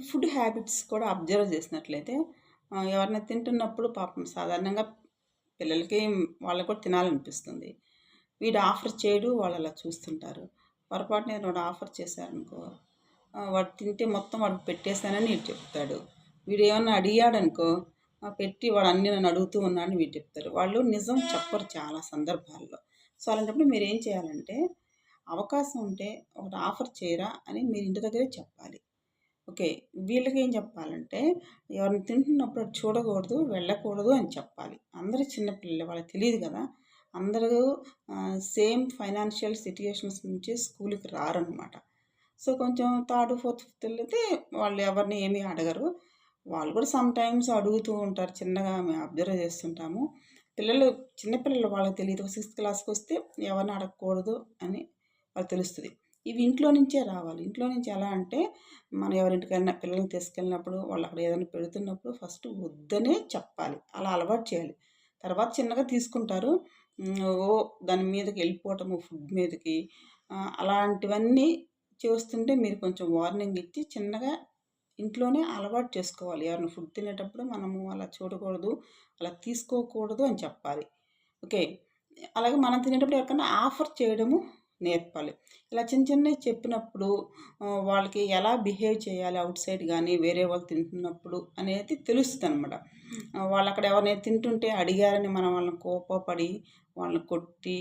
Food habits కూడా observe చేసినట్లయితే ఎవరైనా తింటున్నప్పుడు పాపం సాధారణంగా పిల్లలకి వాళ్ళకి కూడా తినాలనిపిస్తుంది. వీడు ఆఫర్ చేయడు, వాళ్ళు అలా చూస్తుంటారు. పొరపాటున ఏదైనా వాడు ఆఫర్ చేశారనుకో, వాడు తింటే మొత్తం వాడికి పెట్టేసానని వీడు చెప్తాడు. వీడేమన్నా అడిగాడనుకో, పెట్టి వాడు అన్నీ నన్ను అడుగుతూ ఉన్నాడని వీడు చెప్తారు. వాళ్ళు నిజం చెప్పరు చాలా సందర్భాల్లో. సో, అలాంటప్పుడు మీరేం చేయాలంటే, అవకాశం ఉంటే ఒకటి ఆఫర్ చేయరా అని మీరు ఇంటి దగ్గరే చెప్పాలి. ఓకే. వీళ్ళకేం చెప్పాలంటే, ఎవరైనా తింటున్నప్పుడు అది చూడకూడదు, వెళ్ళకూడదు అని చెప్పాలి. అందరూ చిన్న పిల్లలే వాళ్ళకి తెలీదు గదా! అందరూ సేమ్ ఫైనాన్షియల్ సిట్యుయేషన్స్ నుంచి స్కూలుకి రారనమాట. సో, కొంచెం థర్డ్, ఫోర్త్, ఫిఫ్తోళ్ళైతే వాళ్ళు ఎవరిని ఏమీ అడగరు. వాళ్ళు కూడా సమ్‌టైమ్స్ అడుగుతూ ఉంటారు. చిన్నగా మేము అబ్జర్వ్ చేస్తుంటాము. పిల్లలు చిన్న పిల్లలు వాళ్ళకి తెలీదు. సిక్స్త్ క్లాస్‌కొస్తే ఎవరిని అడగకూడదు అని వాళ్ళకి తెలుస్తది. ఇవి ఇంట్లో నుంచే రావాలి. ఇంట్లో నుంచి ఎలా అంటే, మనం ఎవరింటికైనా పిల్లల్ని తీసుకెళ్ళినప్పుడు, వాళ్ళు అక్కడ ఏదైనా పెడుతున్నప్పుడు ఫస్ట్ వద్దనే చెప్పాలి. అలా అలవాటు చేయాలి. తర్వాత చిన్నగా తీసుకుంటారు. ఓ దాని మీదకెళ్ళిపోవటము ఫుడ్ మీదకి అలాంటివన్నీ చేస్తుంటే మీరు కొంచెం వార్నింగ్ ఇచ్చి చిన్నగా ఇంట్లోనే అలవాటు చేసుకోవాలి. ఎవరైనా ఫుడ్ తినేటప్పుడు మనము అలా చూడకూడదు, అలా తీసుకోకూడదు అని చెప్పాలి. ఓకే. అలాగే మనం తినేటప్పుడు ఎవరికైనా ఆఫర్ చేయడము నేర్పాలి. ఇలా చిన్న చిన్నవి చెప్పినప్పుడు వాళ్ళకి ఎలా బిహేవ్ చేయాలి ఔట్ సైడ్ గానీ, వేరే వాళ్ళు తింటున్నప్పుడు అనేది తెలుస్తదనమాట. వాళ్ళక్కడ ఎవరైనా తింటుంటే అడిగారని మనం వాళ్ళని కోపపడి, వాళ్ళని కొట్టి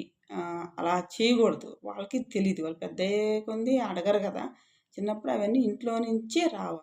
అలా చేయకూడదు. వాళ్ళకి తెలీదు. వాళ్ళు పెద్దయ్యే కొంది అడగరు గదా! చిన్నప్పుడు అవన్నీ ఇంట్లో నుంచే రావాలి.